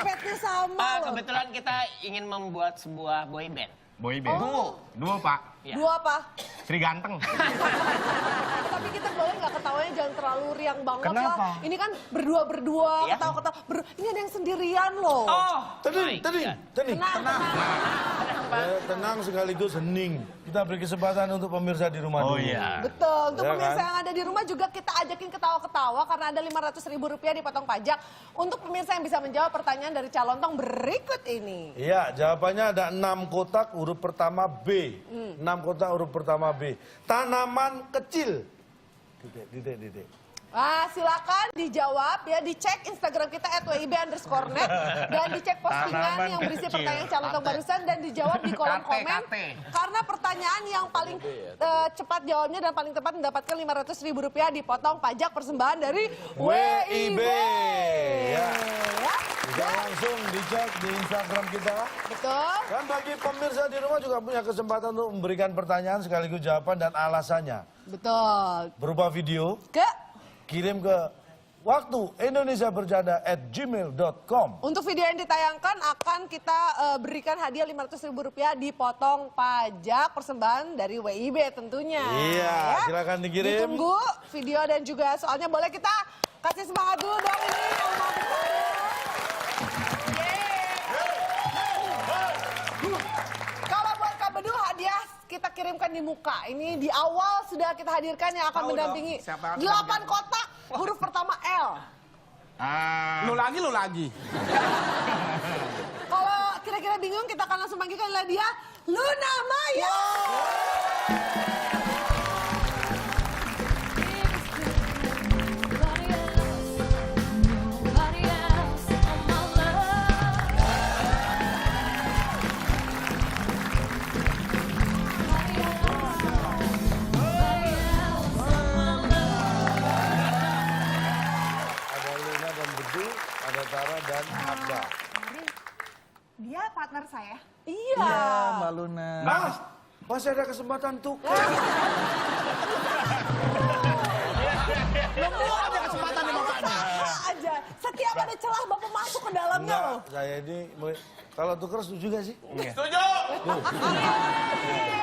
Karpetnya sama loh. Kebetulan kita ingin membuat sebuah boy band. Boy band. Duo, Pak. Ya. Dua apa? Sri Ganteng. Tapi kita boleh nggak ketawanya jangan terlalu riang banget Kenapa? lah. Ini kan berdua-berdua, Ya? ketawa-ketawa. Ini ada yang sendirian loh. Tenang. Tenang. Tenang sekaligus hening. Kita beri kesempatan untuk pemirsa di rumah Oh dulu. iya. Betul, untuk Ya pemirsa kan? yang ada di rumah juga kita ajakin ketawa-ketawa karena ada Rp500.000 dipotong pajak. Untuk pemirsa yang bisa menjawab pertanyaan dari Calontong berikut ini. Iya, jawabannya ada 6 kotak huruf pertama B. 6 kotak huruf pertama B. Tanaman kecil. Titik. Silakan dijawab ya, dicek Instagram kita @wib_net dan dicek postingan Tanaman yang berisi kecil. pertanyaan Calontong barusan dan dijawab di kolom komen. Karena pertanyaan yang paling cepat jawabnya dan paling tepat mendapatkan Rp500.000 dipotong pajak persembahan dari WIB. Ya. Bisa langsung dicek di Instagram kita. Betul. Dan bagi pemirsa di rumah juga punya kesempatan untuk memberikan pertanyaan sekaligus jawaban dan alasannya. Betul. Berupa video, kirim ke waktu indonesiabercanda@gmail.com. Untuk video yang ditayangkan akan kita berikan hadiah Rp500.000 dipotong pajak persembahan dari WIB tentunya. Iya, silakan dikirim. Ditunggu video dan juga soalnya boleh kita kasih semangat dulu dong ini yang mau bertanya. Kalau buat Kak Bedu hadiah kita kirimkan di muka. Ini di awal sudah kita hadirkan yang akan mendampingi 8 kotak huruf pertama L. Lu lagi. Kalau kira-kira bingung kita akan langsung panggilkan dia Luna Maya. Ada Luna dan Bedu, ada Tara dan Abda. Dia partner saya. Iya. Mbak Luna. Masih ada kesempatan tukar. Ada kesempatan nih bapaknya. Aja. Setiap ada celah Bapak masuk ke dalamnya loh. Enggak, saya ini kalau tukar setuju gak sih? Setuju.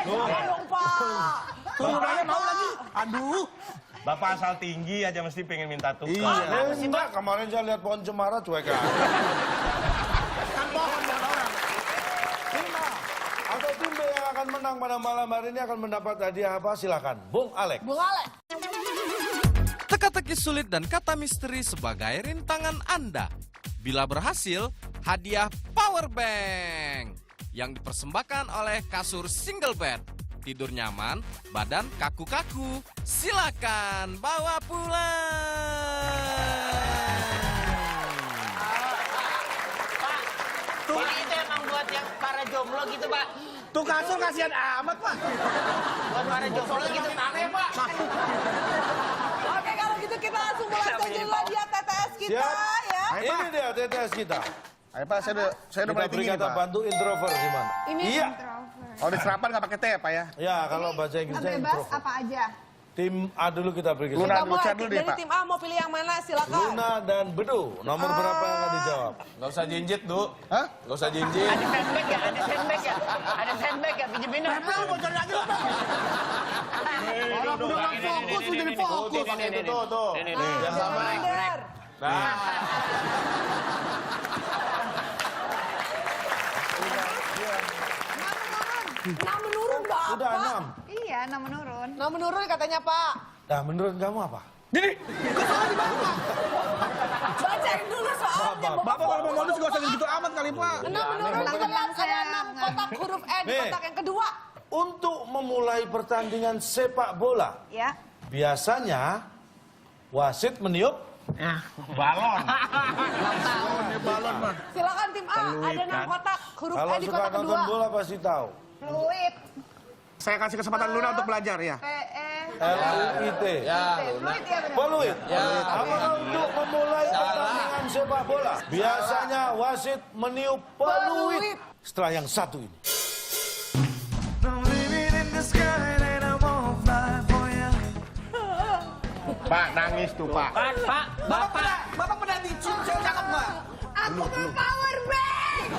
Dong Pak. Tuh Lunanya mau lagi. Aduh. Bapak asal tinggi aja mesti pengen minta tukar. Iya. Enggak, kemarin saya lihat pohon cemara cuek aja. Kan pohon bukan orang. Atau tim B yang akan menang pada malam hari ini akan mendapat hadiah apa? Silakan, Bung Alex. Bung Alex. Teka-teki sulit dan kata misteri sebagai rintangan Anda. Bila berhasil, hadiah power bank yang dipersembahkan oleh kasur single bed. Tidur nyaman, badan kaku-kaku. Silakan bawa pulang. Ini itu emang buat yang para jomblo gitu, Pak. Tuh kasur kasihan amat, Pak. Buat para jomblo gitu, aneh, Pak. Oke kalau gitu kita langsung mulai saja hadiah TTS kita Siap. ya. Ini dia TTS kita. Ayo Pak, saya udah Kita mulai beri tinggi nih, kata Pak. bantu introvert gimana? Ini Iya. Kalau di serapan nggak pakai T ya, Pak ya? Ya, kalau bahasa Inggrisnya Bebas introvert. apa aja. Tim A dulu kita beri Luna kesempatan. kita dulu, mulai chat dulu deh, dari Pak. tim A mau pilih yang mana silakan. Luna dan Bedu, nomor berapa yang akan dijawab? Nggak usah jinjit, Du. Hah? Nggak usah jinjit. Ada sandbag ya, ada sandbag ya. Ada sandbag ya, pinjemin dong. Lu mau cari lagi lu, Pak. Orang udah nggak fokus, lu jadi fokus. Pakai itu tuh. Biar sama. Bener. Nah, Nah menurun Bapak. Udah 6. Iya, nah menurun. Nah menurun katanya Pak. Nah, menurut kamu apa? Bacain dulu soalnya. Bapak kalau mau modus nggak usah gitu amat kali, Pak. Nah menurun adalah ada 6 kotak huruf E di Nih. kotak yang kedua. Untuk memulai pertandingan sepak bola, Ya. biasanya wasit meniup Balon. Balon, mah. Silakan tim A, ada 6 kotak huruf kalau E di suka kotak nonton kedua. bola pasti tahu. Fluid. Saya kasih kesempatan Luna untuk belajar ya. PE. LUIT. ya. Fluid ya benar. Peluit. Apakah untuk memulai pertandingan sepak bola, biasanya wasit meniup peluit. Setelah yang satu ini. Pak, nangis tuh, Pak. Pak, Bapak. Bapak pernah dicium cewek cakep nggak? Aku mau power bank.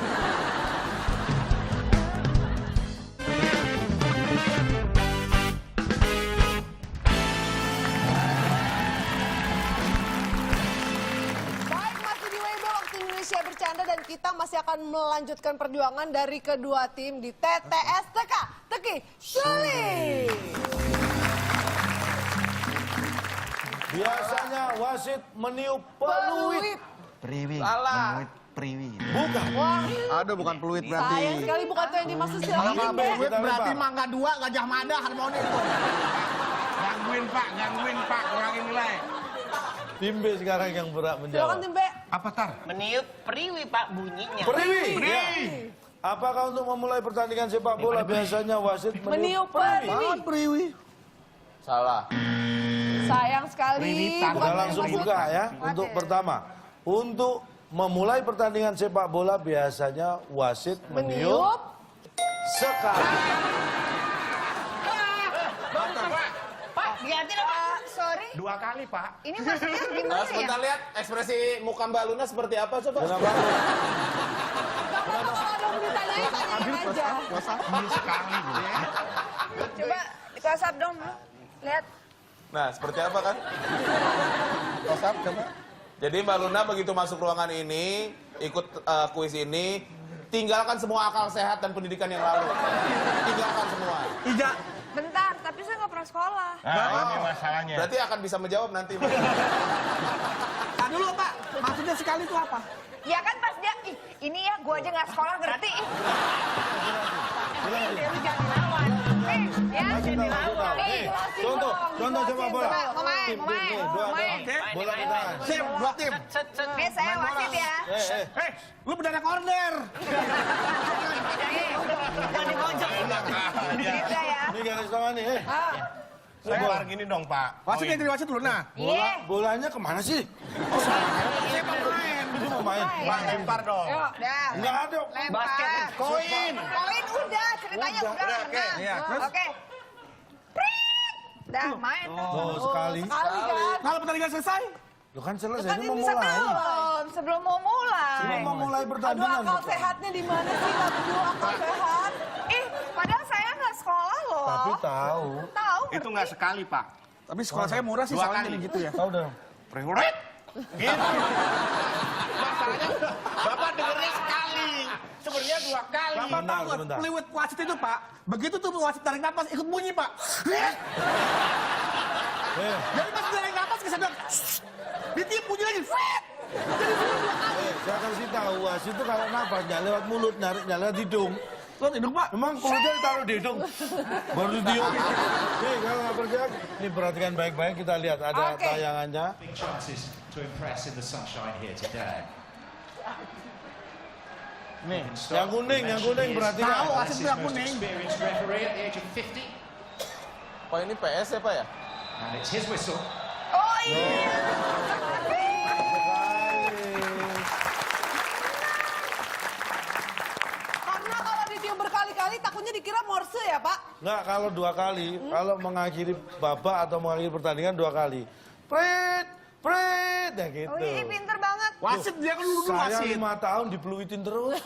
Baik, masih di WIB Waktu Indonesia Bercanda dan kita masih akan melanjutkan perjuangan dari kedua tim di TTS Teki Sulit. Biasanya wasit meniup peluit. Peluit. Salah. Bukan. Wah, Aduh, bukan peluit berarti. sayang sekali bukan tuh yang dimaksud Kalau silakan nggak tim B. peluit Kita berarti lempar. Mangga 2, Gajah Mada, Harmoni itu. Gangguin Pak, kurangin nilai. Tim B sekarang yang berhak Silakan menjawab. tim B. Apa tar? Meniup periwi Pak bunyinya. Periwi. Ya. Apakah untuk memulai pertandingan sepak bola biasanya wasit Meniup meniup periwi? periwi. Priwi. Salah. Sayang sekali. Periwitan. bukan Kita yang langsung dimaksud. buka ya. Untuk pertama, untuk memulai pertandingan sepak bola biasanya wasit meniup Meniup. sekali. Pak, diganti dong Pak. Sorry, 2 kali Pak. ini maksudnya gimana ya? Sebentar lihat ekspresi muka Mbak Luna seperti apa coba. Kenapa? Kalau ada yang ditanyain, tanyain aja. Ini sekali Bu. Coba di close up dong. Lihat. Nah, seperti apa kan? Kosap, coba. Jadi Mbak Luna begitu masuk ruangan ini, ikut kuis ini, tinggalkan semua akal sehat dan pendidikan yang lalu. Tinggalkan semua. Ija. Bentar, tapi saya nggak pernah sekolah. Nah, ini masalahnya. Berarti akan bisa menjawab nanti. Nah dulu Pak, maksudnya sekali itu apa? Ya kan pas dia, ih, ini ya gua aja nggak sekolah ngerti. Lu jangan lawan. Ya. Contoh sepak bola. Mau main. Bola kita. Sip, 2 tim. Nih saya wasit ya. Lu mendadak order. Jangan dipojok. Gitu ya. Ini garis tangan nih. Lempar gini dong Pak. Wasit yang jadi wasit Luna. Bolanya kemana sih? Saya pemain. Itu mau main. Pak, lempar dong. Udah. Enggak ada. Lempar. Koin. Koin udah, ceritanya udah menang. Iya, terus? Oke. Prit. Udah main. Oh, sekali. Sekali kan. Kalau pertandingan selesai, Lu kan selesai, Kan ini ini mau mulai. Sebelum mau mulai. Cuma mau mulai Aduh, pertandingan. akal sehatnya di mana sih? Aduh, akal sehat. Ih, padahal saya nggak sekolah loh. Tapi tahu. Tahu. Itu nggak sekali Pak. tapi sekolah saya murah sih 2 soalnya kali. gitu ya. Tahu dong. Prihurit. Gitu. Masalahnya Bapak dengernya sekali. Sebenarnya 2 kali. Bapak Bentar, tahu bentar. peluit wasit itu Pak, begitu tuh wasit tarik napas ikut bunyi Pak. Jadi pas tarik napas saya bilang, ditiup bunyi lagi. Saya kasih tahu, wasit itu kalau nafas jangan lewat mulut, nariknya lewat hidung. Terus hidung Pak. Memang kulitnya ditaruh di hidung. Baru ditiup. Nih, kalau nggak percaya, ini perhatikan baik-baik, kita lihat ada Oke. tayangannya. Big chances to impress in the sunshine here today. Nih, yang kuning perhatikan. Tahu wasit This is itu yang most kuning. experienced referee at the age of 50, Oh ini PS ya Pak ya? and it's his whistle. Oh iya. Karena kalau ditiup berkali-kali takutnya dikira morse ya, Pak? Nggak, kalau 2 kali, kalau mengakhiri babak atau mengakhiri pertandingan 2 kali. Prit, ya gitu. Oh iya, pinter banget. Wasit dia kan dulu Saya wasit. 5 tahun dipeluitin terus.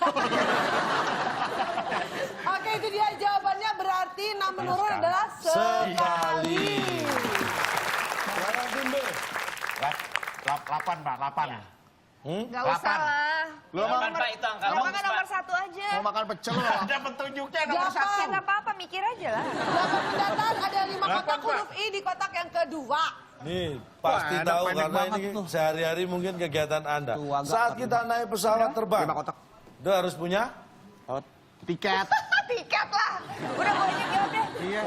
Oke, itu dia jawabannya. Berarti 6 menurun adalah sekali. Sekarang tim B. 8 Pak, 8. Gak usah lah. Jangan Pak itu angka Kalau bagus kan Pak. nomor 1 aja. Mau makan pecel loh. Ada petunjuknya nomor 1. Delapan. Nggak apa-apa, mikir aja lah. Dapat mendatar ada 5 kotak Delapan, Pak. huruf I di kotak yang kedua. Nih, pasti Wah, ada tahu pendek karena banget ini tuh. sehari-hari mungkin kegiatan Anda. Tuh, agak Saat kita naik pesawat terbang, 5 kotak. Anda harus punya Oh, tiket. Tiket lah. Udah banyak jawab deh. Iya.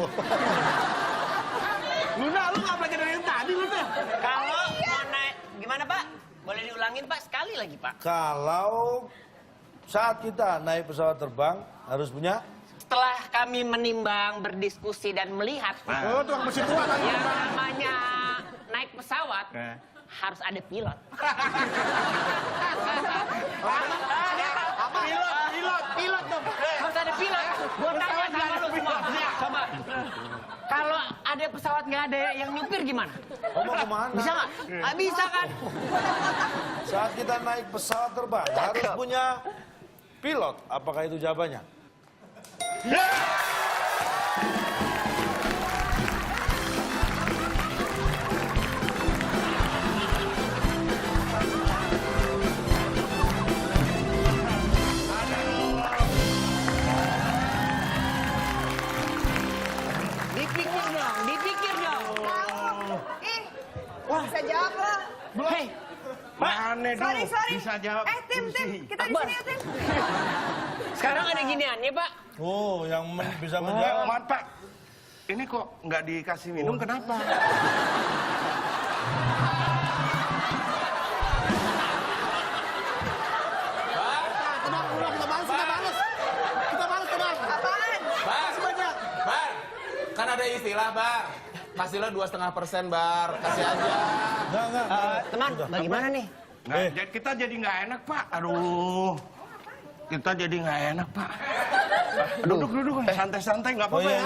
Luna, lu nggak belajar dari yang tadi Luna? Kalau mau naik, gimana Pak? Boleh diulangin Pak sekali lagi Pak. kalau saat kita naik pesawat terbang harus punya Setelah kami menimbang, berdiskusi dan melihat Pak, Oh, tukang besi tua kan? yang namanya naik pesawat harus ada pilot. Pilot dong. Harus ada pilot. Gua tanya sama lu semua. Coba. Kalau ada pesawat nggak ada yang nyupir gimana? Kau mau kemana? Bisa nggak? Ah, bisa kan? Saat kita naik pesawat terbang harus punya pilot. Apakah itu jawabannya? Dipikir dong. Ih, bisa jawab lah. Hei, Mana dong? Sorry. Bisa jawab. Tim, kita di sini ya, Tim. sekarang ada giniannya, Pak. Oh, yang bisa Oh, menjawab. maaf, Pak. Ini kok nggak dikasih minum, kenapa? Apaan? Bar, Bar, kan ada istilah, Bar. Kasihlah 2,5%, Bar. Kasih aja. Enggak. Teman, bagaimana nih? Nah, kita jadi nggak enak, Pak. Aduh. Kita jadi nggak enak, Pak. Duduk. Santai-santai, nggak apa-apa ya.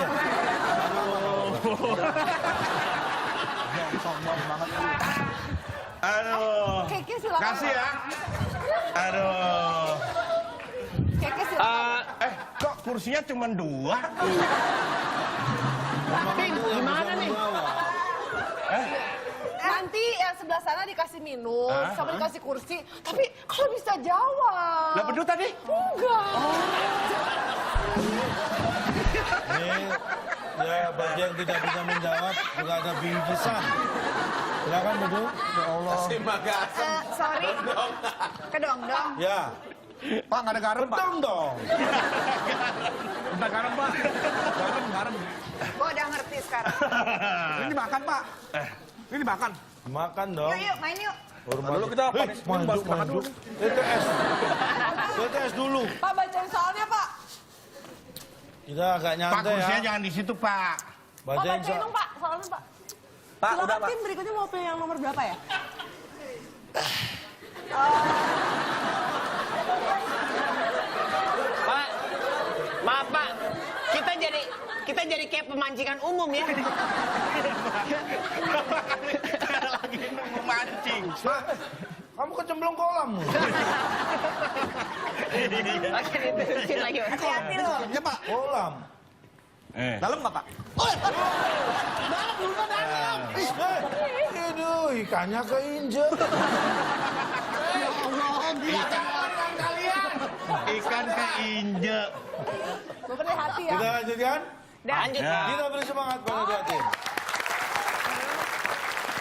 Aduh. Keke silakan. Kasih ya. Aduh. Keke silakan. Kok kursinya cuma 2? Gimana nih? Nanti yang sebelah sana dikasih minum, sama dikasih kursi. Tapi kalau bisa jawab. Lah beduk tadi? Enggak. Ini ya bagi yang tidak bisa menjawab juga ada bingkisan. Silakan Bedu. Ya Allah. Terima kasih. Sorry. Kedong-dong. Ya. Pak, nggak ada garam, Pak. Betul dong. Nggak garam, Pak. Garam. Gue udah ngerti sekarang. Ini makan, Pak. Ini makan. Makan dong. Yuk, main yuk. Hormat. Dulu kita makan dulu. TTS. TTS dulu. Pak bacain soalnya, Pak. Kita agak Pak, nyantai kursinya ya. jangan di situ, Pak. Pak Bacain bacain soal. dong, Pak. Soalnya, Pak. Pak, Silakan udah, Pak. tim berikutnya mau pilih yang nomor berapa ya? Pak, maaf Pak, kita jadi kayak pemancingan umum ya. Lagi nunggu mancing. Kamu kecemplung kolam. Lagi diterusin lagi. Hati-hati loh. Ya, Pak. Kolam. Dalam nggak, Pak? Aduh, ikannya keinjek. Ikan keinjek. Gue beri hati ya. Kita lanjutkan. Lanjut. Ya. Kita beri semangat pada dua tim.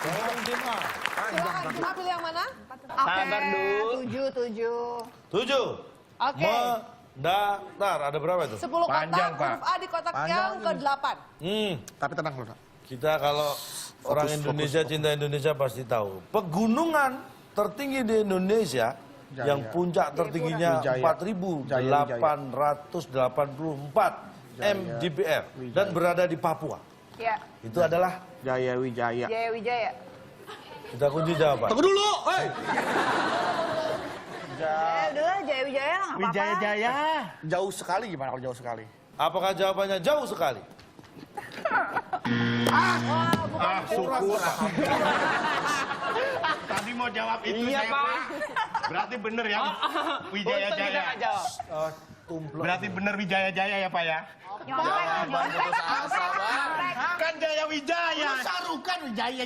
Sekarang tim A. Silakan, tim A pilih yang mana? Sabar dulu. 7. 7. Oke. Mendaftar. Ada berapa itu? 10 kotak, Panjang, Pak. huruf A di kotak yang ke-8. Tapi tenang dulu, Pak. Kita kalau orang Indonesia cinta Indonesia pasti tahu. Pegunungan tertinggi di Indonesia yang puncak tertingginya 4.884 mdpl dan berada di Papua. Ya. Itu adalah Jaya Wijaya. Jaya Wijaya. kita kunci jawaban. Tunggu dulu, hei. Udah Jaya Wijaya lah, nggak apa-apa. Wijaya. Jauh sekali gimana kalau jauh sekali? Apakah jawabannya jauh sekali? Syukur. Tadi mau jawab itu Iya, saya, Pak. Pak. Berarti bener ya, Wijaya Untung kita Jaya. nggak jawab. Tumplek. Berarti bener Wijaya Jaya ya, Pak ya? Jawaban putus asa, Bar. Kan Jaya Wijaya. Sarukan Wijaya.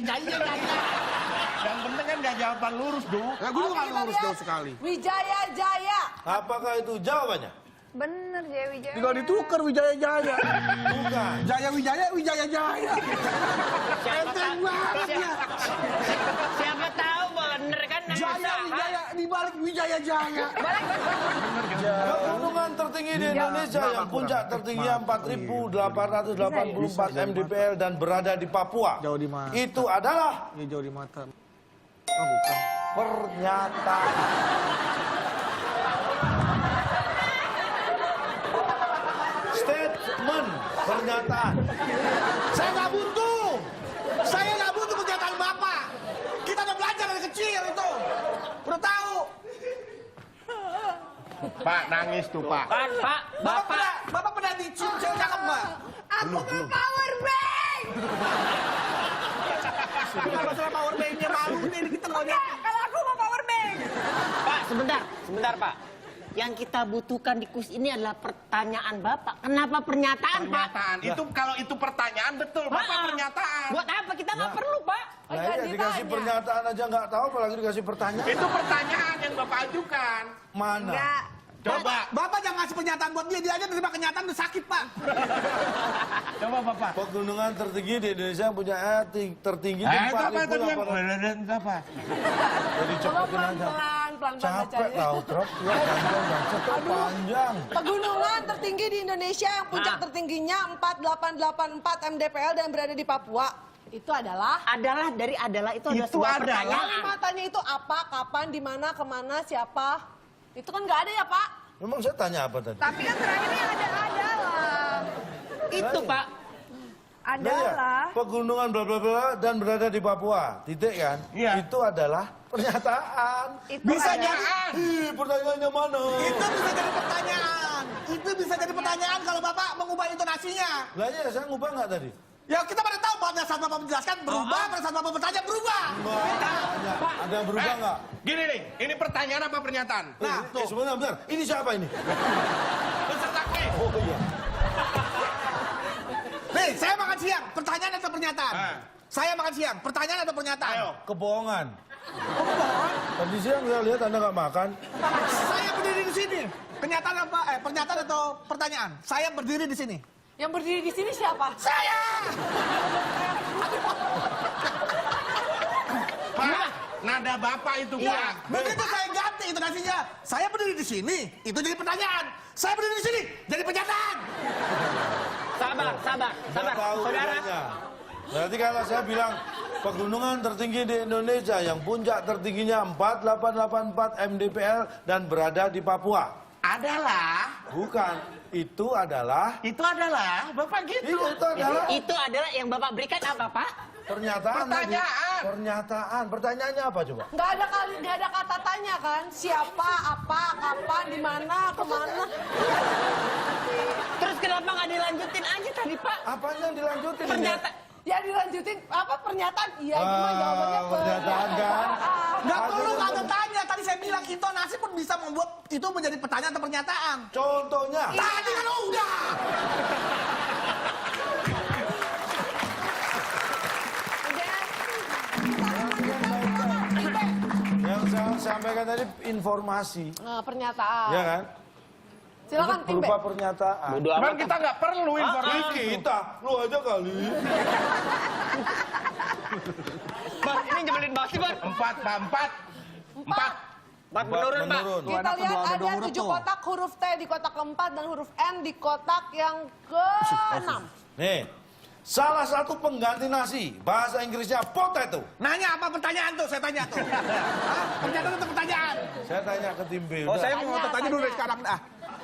Yang penting kan nggak jawaban lurus, Du. Nah, gue juga nggak Kita lurus lihat. jauh sekali. Wijaya Jaya. Apakah itu jawabannya? Bener Jaya Wijaya. Tinggal ditukar Wijaya. Bukan. Jaya Wijaya. Siapa Enteng banget ya. Siapa tahu bener kan namanya Jaya usaha. Wijaya dibalik Wijaya. Pegunungan tertinggi di Indonesia yang puncak tertingginya 4.884 mdpl dan berada di Papua. Jauh di mana? Itu adalah Ini jauh di mata. Oh, bukan. pernyataan. Statement, pernyataan. Saya nggak butuh pernyataan Bapak. Kita udah belajar dari kecil itu. Udah tahu. Pak, nangis tuh, Pak. Kan Pak, Bapak. Bapak pernah dicium cewek cakep nggak? Aku mau power bank. Enggak, kalau aku mau power bank. Pak, sebentar Pak. Yang kita butuhkan di kuis ini adalah pertanyaan Bapak. Kenapa pernyataan, Pak? Pernyataan. Itu kalau itu pertanyaan betul, Bapak pernyataan. Buat apa? Kita nggak perlu, Pak. Nah, iya, dikasih pernyataan aja nggak tahu, apalagi dikasih pertanyaan. Itu pertanyaan yang Bapak ajukan. Mana? Enggak. Coba. Bapak jangan ngasih pernyataan buat dia aja terima kenyataan udah sakit, Pak. Coba Bapak. Pegunungan tertinggi di Indonesia yang punya tertinggi di Itu apa tadi yang 4.800. itu apa? Jadi Coba cepetin aja. pelan-pelan Capek bacanya. tahu, Trop. Ya, panjang, bacot, panjang. Pegunungan tertinggi di Indonesia yang puncak tertingginya 4884 mdpl dan berada di Papua. Itu adalah Adalah itu adalah sebuah pertanyaan. kalimatnya itu apa, kapan, di mana, kemana, siapa. Itu kan nggak ada ya, Pak? Memang saya tanya apa tadi? Tapi kan terakhirnya adalah. Itu, Pak. Nah, ya, Adalah. pegunungan bla bla bla dan berada di Papua. Titik kan? Iya. Itu adalah pernyataan. Itu Bisa adalah- jadi. Ih, pertanyaannya mana? Itu bisa jadi pertanyaan. Itu bisa jadi pertanyaan kalau Bapak mengubah intonasinya. Lah iya, saya ngubah nggak tadi? Ya kita pada tahu pada saat Bapak menjelaskan berubah, pada saat Bapak bertanya berubah. Ada yang berubah nggak? Gini nih, ini pertanyaan apa pernyataan? Nah, sebentar, bentar. Ini siapa ini? Peserta kuis. Oh iya. Nih, saya makan siang. Pertanyaan atau pernyataan? Saya makan siang. Pertanyaan atau pernyataan? Ayo. Kebohongan. Tadi siang saya lihat Anda nggak makan. Saya berdiri di sini. Kenyataan apa? Pernyataan atau pertanyaan? Saya berdiri di sini. Yang berdiri di sini siapa? Saya. Pak, nada Bapak itu, Iya. Pak. Begitu saya ganti intonasinya. Saya berdiri di sini. Itu jadi pertanyaan. Saya berdiri di sini. Jadi pernyataan. Sabar. Nggak tahu Saudara. bedanya. Berarti kalau saya bilang pegunungan tertinggi di Indonesia yang puncak tertingginya 4884 mdpl dan berada di Papua. Adalah, Bukan, itu adalah Bapak gitu. itu adalah Itu adalah yang Bapak berikan apa, Pak? pernyataan. tadi. Pertanyaan. Pernyataan. Pertanyaannya apa coba? Nggak ada kata tanya kan? Siapa, apa, kapan, di mana, kemana? Terus kenapa nggak dilanjutin aja tadi, Pak? Apanya yang dilanjutin? Pernyataan. Ya dilanjutin apa pernyataan? Iya, cuma jawabannya Pernyataan kan? Nggak perlu Ada- nggak tanya. Tadi saya bilang intonasi pun bisa membuat itu menjadi pertanyaan atau pernyataan. Contohnya. Tadi kan udah. Yang saya sampaikan tadi informasi. Nah, pernyataan. Ya kan? Silakan Itu tim B. berupa pernyataan. Cuman kita nggak perlu informasi. Kita, lu aja kali. Bang, ini nyebelin banget sih, Bang. Empat. Bang, menurun, Pak. Kita lihat ada 7 kotak huruf T di kotak keempat dan huruf N di kotak yang ke-6. Nih, salah satu pengganti nasi, bahasa Inggrisnya potato. Nanya apa pertanyaan tuh? Saya tanya tuh. Hah? Pernyataan atau pertanyaan? Saya tanya ke tim B. Oh, udah. saya mau tanya dulu dari sekarang.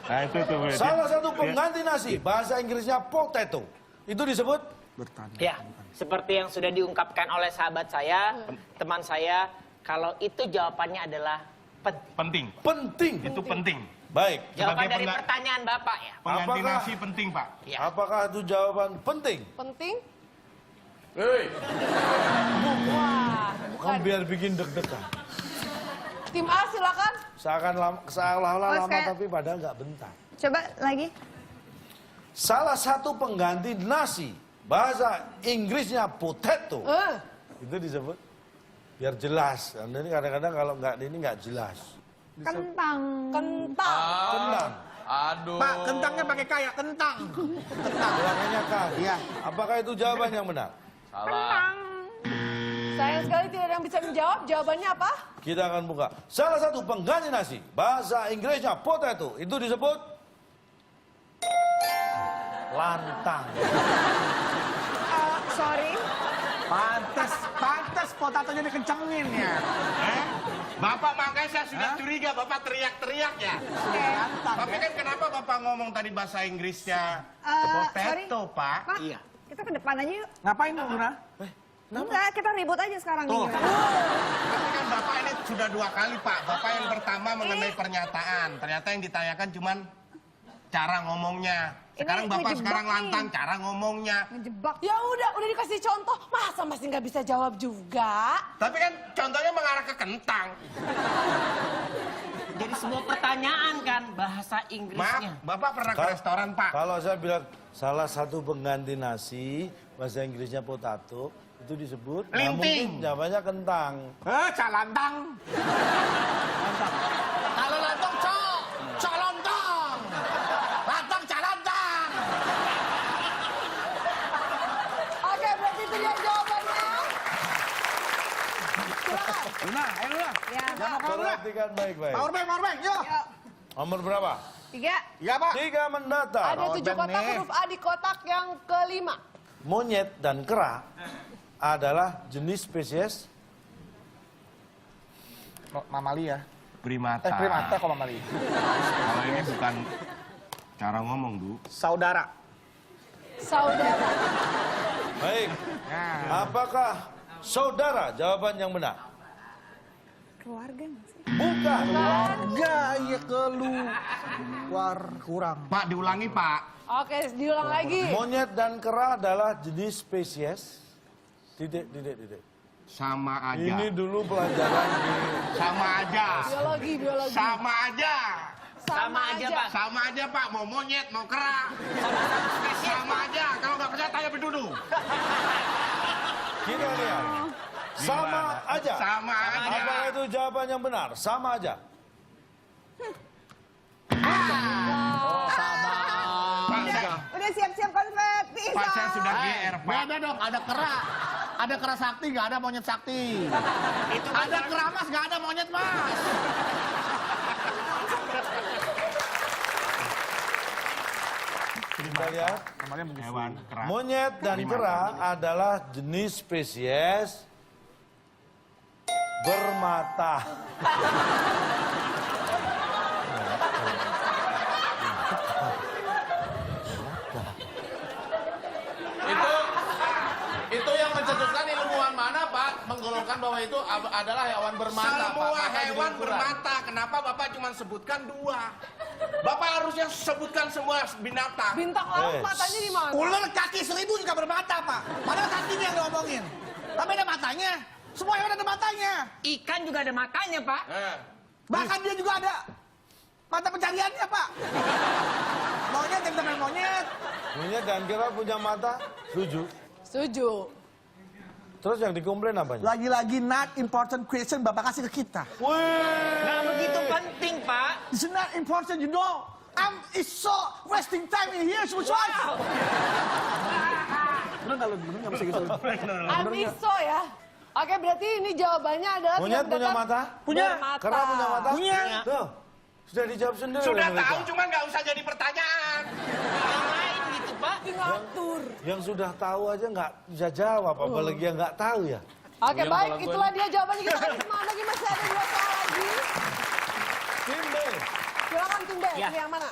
Nah, itu tuh. Salah satu pengganti nasi, bahasa Inggrisnya potato. Itu disebut Ya, seperti yang sudah diungkapkan oleh sahabat saya, teman saya, kalau itu jawabannya adalah Penting. penting. Itu penting. Baik. jawaban Sebagai dari pertanyaan Bapak ya. Pengganti Apakah- nasi penting, Pak. Ya. Apakah itu jawaban penting? Penting? Hei. Wah, Kan biar bikin deg-degan. tim A silakan. Seolah-olah Oh, lama kayak- tapi padahal nggak bentar. Coba lagi. Salah satu pengganti nasi, bahasa Inggrisnya potato. Itu disebut biar jelas. Anda ini kadang-kadang kalau nggak ini nggak jelas. Kentang. Kentang. Kentang. Pak, kentangnya pakai kayak kentang. Belakangnya kan. Iya. Apakah itu jawaban yang benar? Kentang. Sayang sekali tidak ada yang bisa menjawab. Jawabannya apa? Kita akan buka. Salah satu pengganti nasi, bahasa Inggrisnya potato. Itu disebut lantang. Sorry. Pantes potatonya dikencengin ya. Bapak makanya saya sudah curiga, Bapak teriak-teriak ya. Tapi kan kenapa Bapak ngomong tadi bahasa Inggrisnya Sorry. potato, Pak? Pak, kita ke depan aja yuk. Ngapain dong, Luna? Enggak, kita ribut aja sekarang nih. Tapi kan Bapak ini sudah 2 kali, Pak. Bapak yang pertama mengenai pernyataan. Ternyata yang ditanyakan cuman cara ngomongnya. Sekarang Ini bapak ngejebak sekarang nih. lantang cara ngomongnya. Ngejebak. Ya udah dikasih contoh, masa masih nggak bisa jawab juga? Tapi kan contohnya mengarah ke kentang. Jadi semua pertanyaan kan bahasa Maaf, Inggrisnya. bapak pernah ke restoran pak? Kalau saya bilang salah satu pengganti nasi, bahasa Inggrisnya potato, itu disebut nah, Linting. mungkin jawabannya kentang. Calantang. Kalau lontong cok lontong. Lontong calantang. Oke, berarti itu dia jawabannya. Silakan. Luna, ayo Luna. Ya. Perhatikan baik-baik. Power bank, yuk. Nomor berapa? 3. Iya Pak. 3 mendatar. Ada 7 kotak huruf A di kotak yang kelima. Monyet dan kera adalah jenis spesies Mamalia. Primata. Primata kok mamalia. Kalau ini bukan cara ngomong, Bu. Saudara. Saudara. baik. Apakah saudara jawaban yang benar? Keluarga nggak sih? Bukan. Enggak, iya keluar kurang. Pak, diulangi, Pak. Oke, diulang lagi. Monyet dan kera adalah jenis spesies titik. Sama aja. Ini dulu pelajaran di Sama aja. Biologi. Sama aja. Sama aja, Pak. Sama aja, Pak. Mau monyet, mau kera. Sama aja. Kalau nggak percaya, tanya Bedudu. kita lihat. Sama aja. Sama aja. Apakah itu jawaban yang benar? Sama aja. Udah siap-siap konfeti. Pak, saya sudah GR, Pak. Beda dong, ada kera. Ada kera sakti, nggak ada monyet sakti. Ada kera mas, nggak ada monyet mas. Kita lihat. Hewan kera. Monyet dan kera adalah jenis spesies bermata. Itu yang mencetuskan ilmuwan mana Pak? Menggolongkan bahwa itu adalah hewan bermata Pak. Semua Maka hewan jadi ukuran. bermata. Kenapa Bapak cuma sebutkan 2? Bapak harusnya sebutkan semua binatang. Bintang laut matanya di mana? Ular kaki 1000 juga bermata pak. Padahal kakinya yang diomongin. Tapi ada matanya. Semua hewan ada matanya. Ikan juga ada matanya, Pak. Bahkan dia juga ada mata pencariannya pak. Monyet yang teman monyet. Monyet dan kera punya mata. Setuju. Terus yang dikomplain apanya? Lagi-lagi not important question Bapak kasih ke kita. Nggak begitu penting, Pak. It's not important, you know. It's so wasting time in here, semua. Bener nggak bisa gitu. Amiso ya. Oke, berarti ini jawabannya adalah Monyet punya mata? Punya. Bermata. Kera punya mata? Punya. Tuh, sudah dijawab sendiri. Sudah oleh mereka. tahu, cuma nggak usah jadi pertanyaan. Yang lain gitu, Pak. Ngatur. Yang sudah tahu aja nggak bisa jawab, apalagi yang nggak tahu ya. Oke, baik. Itulah dia jawabannya. Kita kasih semangat lagi. Masih ada 2 soal lagi. Tim B. Silakan tim B. Ya. Pilih yang mana?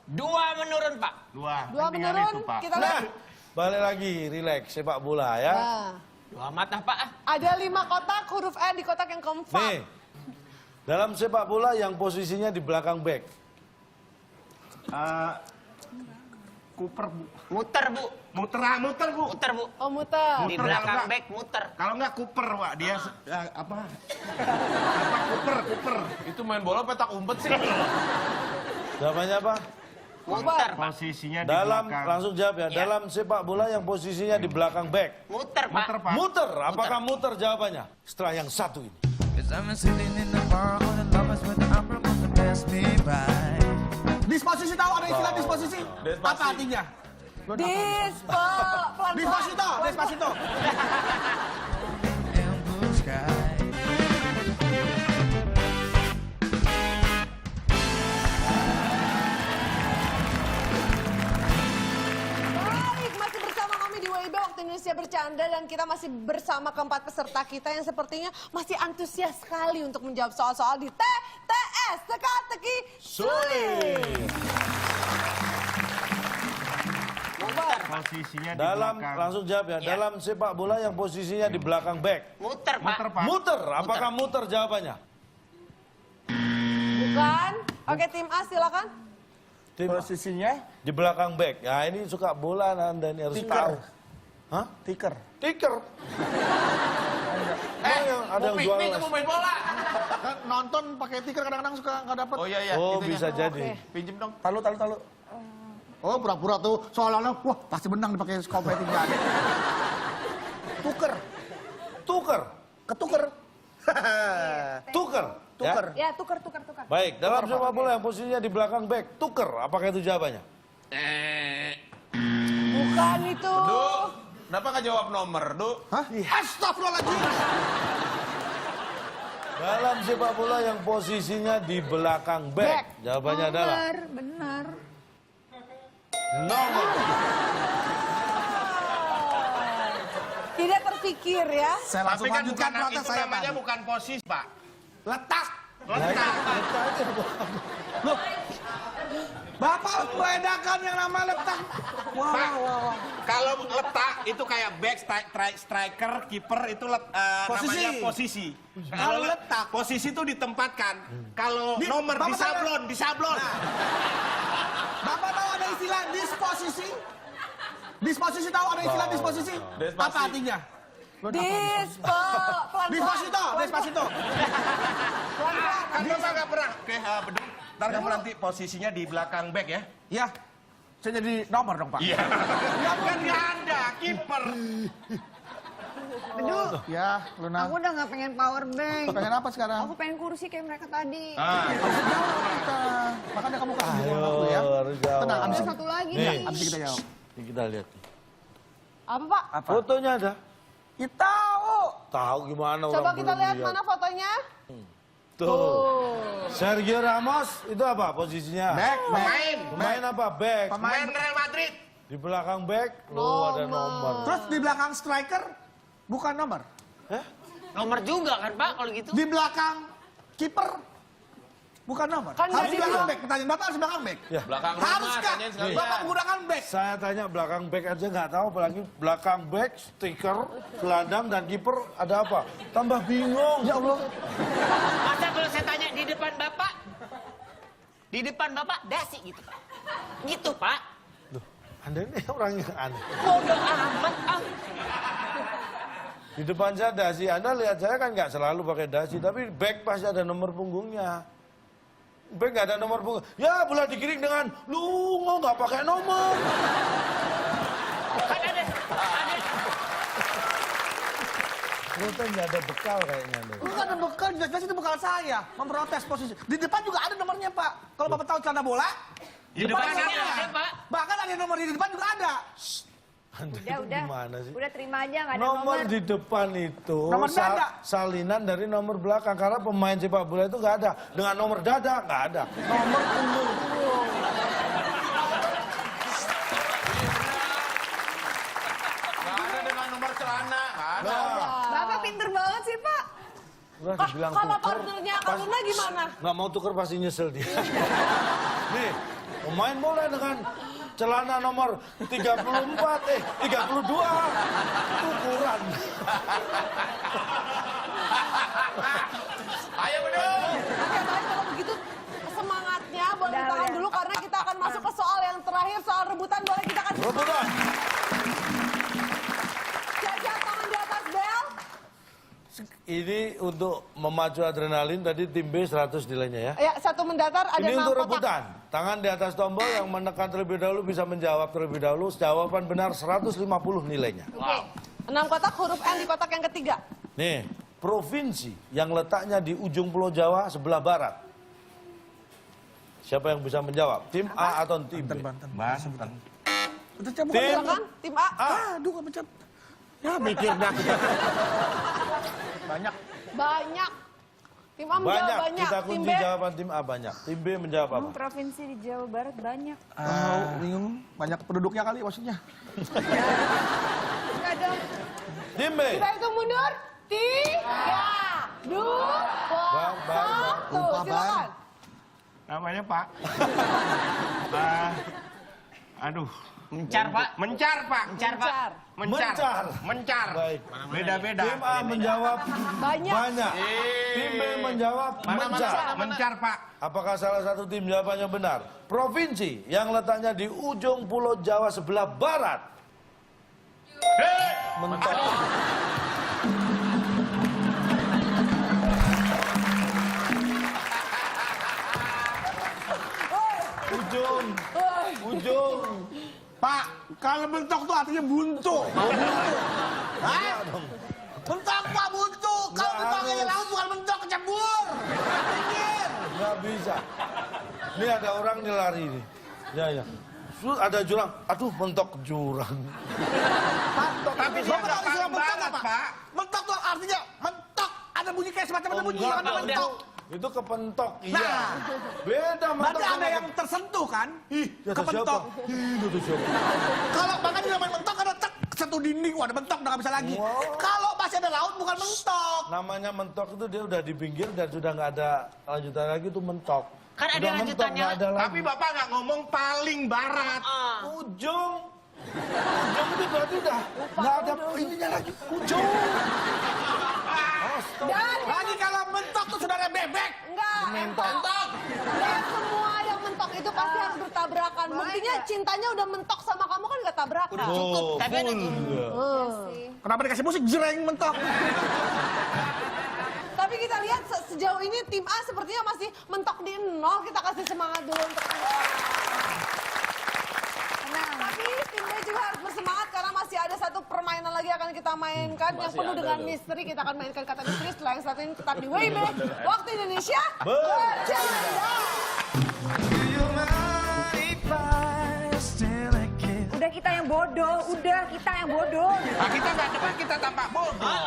2 menurun, Pak. 2 menurun. Kita Nah, lihat. balik lagi, relax sepak bola ya. Nah, 2 mata, Pak. ada 5 kotak huruf E di kotak yang keempat. Nih, dalam sepak bola yang posisinya di belakang back. Cooper, Bu. Muter, Bu. Muter, Bu. Muter, Bu. Oh, muter. Di Muter, belakang kalau nggak- back muter. Kalau nggak Cooper, Pak. Dia apa? Cooper. Itu main bola petak umpet sih. Jawabannya apa? Muter, Pak. Posisinya di Dalam, belakang. langsung jawab ya. Ya. Dalam sepak bola yang posisinya di belakang back. Muter, Pak. Muter, Pak. Muter, apakah muter jawabannya? Setelah yang satu ini. Disposisi tahu ada istilah disposisi? Apa artinya? Pelan-pelan. Despacito. Baik, masih bersama kami di WIB Waktu Indonesia Bercanda dan kita masih bersama keempat peserta kita yang sepertinya masih antusias sekali untuk menjawab soal-soal di TTS Teka-teki Sulit. Posisinya di Dalam, belakang. langsung jawab ya. Dalam sepak bola yang posisinya di belakang back. Muter, Pak. Muter, apakah muter jawabannya? Bukan. Oke, tim A silakan. Tim A. Posisinya Di belakang back. Ya ini suka bola Anda ini harus tahu. Hah? tiker. Tiker. Ada yang jual les. kamu main bola. Kan nonton pakai tiker kadang-kadang suka nggak dapet. Oh iya. Oh itunya. bisa jadi. Pinjem dong. Talu. Oh pura-pura tuh seolah-olah wah pasti menang dipakai kompeti nggak ada. Tuker. Tuker. Ketuker. Tuker. Ya? Tuker. Ya, tuker. Baik, dalam sepak bola yang posisinya di belakang back, tuker. Apakah itu jawabannya? Bukan itu. Du, kenapa nggak jawab nomor, Du? Hah? Astagfirullahaladzim. Dalam sepak bola yang posisinya di belakang back, jawabannya adalah Benar. nomor. Tidak terpikir ya. Saya langsung Tapi kan lanjutkan bukan, protes itu saya namanya tadi. bukan posisi, Pak. Letak. Letak. Loh. Bapak membedakan yang nama letak. Wah, Pak, wah, wah. kalau letak itu kayak back, striker, kiper itu Posisi. namanya posisi. Kalau letak. posisi itu ditempatkan. Kalau nomor Bapak disablon. Bapak tahu ada istilah disposisi? Disposisi tahu ada istilah disposisi? Disposisi. Apa artinya? Despacito. Kan Bapak nggak pernah. Oke, beduk. Ntar kamu nanti posisinya di belakang back ya. Ya, saya jadi nomor dong Pak. Iya. Kan nggak ada kiper. Aduh, Ya, Luna. aku udah nggak pengen power bank. Pengen apa sekarang? Aku pengen kursi kayak mereka tadi. Harus jawab kita. Makanya kamu kasih jawaban aku ya. harus jawab. Tenang, abis Ada itu satu lagi Nih. nih. abis itu kita jawab. Ini kita lihat. Apa Pak? Fotonya ada. Kita tahu. Tahu gimana orang Coba kita belum lihat mana fotonya. Tuh. Sergio Ramos itu apa posisinya? Back. Pemain apa? Back. Main Real Madrid. Di belakang back, lo ada nomor. Terus di belakang striker bukan nomor. Nomor juga kan Pak kalau gitu. Di belakang kiper bukan nomor. Kan nggak Harus di belakang dibilang. back. Pertanyaan Bapak harus belakang back. Ya. Belakang rumah, Haruskah tanyain sekalian. Bapak menggunakan back? Saya tanya belakang back aja nggak tahu, apalagi belakang back, stiker, gelandang dan kiper ada apa? Tambah bingung. Ya Allah. Masa kalau saya tanya di depan Bapak? Di depan Bapak dasi gitu Pak. Gitu Pak. Loh, Anda ini orang yang aneh. Bodoh amat ah. Di depan saya dasi, Anda lihat saya kan nggak selalu pakai dasi, tapi back pasti ada nomor punggungnya. Back nggak ada nomor punggung. Ya bola digiring dengan lungo nggak pakai nomor. Kan ada. Lo tuh nggak ada bekal kayaknya. Anda. Bukan ada bekal, jelas-jelas itu bekal saya. Memprotes posisi. Di depan juga ada nomornya Pak. Kalau Bapak tahu celana bola, Di depan Sini ada. ada Pak. bahkan ada nomor di depan juga ada. Anda Udah. itu gimana sih? Udah terima aja nggak ada Nomor nomor. di depan itu Nomor dada. salinan dari nomor belakang karena pemain sepak bola itu nggak ada dengan nomor dada nggak ada nomor punggung. Nggak ada dengan nomor celana. Nggak ada. Bapak pinter banget sih Pak. Udah Ah, dibilang kalau tuker, partnernya Kak Luna gimana? nggak mau tuker pasti nyesel dia. Nih pemain bola dengan celana nomor 34 32 ukuran. Ayo beduk. Oke baik kalau begitu semangatnya boleh Udah, ditahan udah. dulu karena kita akan masuk ke soal yang terakhir, soal rebutan. Boleh kita kasih Rebutan. siap-siap tangan di atas bel. Ini untuk memacu adrenalin tadi tim B 100 nilainya ya. Ya, satu mendatar ada Ini 6 untuk kotak. rebutan. Tangan di atas tombol yang menekan terlebih dahulu bisa menjawab terlebih dahulu. Jawaban benar 150 nilainya. Oke. 6 kotak, huruf N di kotak yang ketiga. Nih, provinsi yang letaknya di ujung Pulau Jawa sebelah barat. Siapa yang bisa menjawab? Tim A atau tim B? Mas, bentar. Itu coba Tim Silakan, tim A. Aduh, kok pencet. Ya mikir dah. Banyak. Banyak. Tim A menjawab Banyak. banyak. Kita Tim kunci B. jawaban tim A banyak. Tim B menjawab apa? Provinsi di Jawa Barat banyak. Bingung. Banyak penduduknya kali maksudnya. Enggak dong. Tim B. Kita hitung mundur. 3, 2, 1. Lupa, Bang. Namanya Pak. Aduh. Mencar, Pak. Mencar, Pak. Mencar, Pak. Mencar. Mencar. Baik. Beda-beda. Tim A menjawab banyak. Tim B menjawab mencar. Mencar, Pak. Apakah salah satu tim jawabannya benar? Provinsi yang letaknya di ujung Pulau Jawa sebelah barat. Mentok. Ujung. Pak, kalau mentok tuh artinya buntu. Hah? Mentok Pak, buntu. Kalau Nggak mentoknya harus. laut bukan mentok, kecebur. Pinggir. Nggak bisa. Ini ada orang nih lari nih. Ya. Terus ada jurang. Aduh, mentok jurang. Tapi dia Bapak nggak tahu istilah paling mentok barat, apa? Pak. Mentok tuh artinya mentok. Ada bunyi kayak semacam ada bunyi Enggak, yang ada mentok. Itu kepentok, iya. Nah. Beda mentok Berarti ada sama yang tersentuh kan? Ih, ya ada kepentok. siapa? Ih, itu siapa? Kalau makanya namanya mentok ada tek satu dinding, wah ada mentok udah nggak bisa lagi. Wow. Kalau masih ada laut bukan mentok. Namanya mentok itu dia udah di pinggir dan sudah nggak ada lanjutan lagi itu mentok. Kan ada Udah mentok, lanjutannya. nggak ada lagi. Tapi Bapak nggak ngomong paling barat. Ujung itu berarti udah nggak ada ininya lagi. Ujung. Lagi kalau mentok tuh saudara bebek. Enggak. Mentok. Dan semua yang mentok itu pasti harus bertabrakan. Buktinya cintanya udah mentok sama kamu kan gak tabrakan. Udah cukup. Tapi ada Kenapa dikasih musik jreng mentok? Tapi kita lihat sejauh ini tim A sepertinya masih mentok di 0. Kita kasih semangat dulu untuk tim A. Tapi tim B juga harus bersemangat karena masih ada satu permainan lagi akan kita mainkan yang penuh dengan misteri. Kita akan mainkan kata misteri setelah yang satu ini tetap di WIB. Waktu Indonesia bercanda. Udah kita yang bodoh, udah kita yang bodoh. Nah, kita nggak depan, kita tampak bodoh.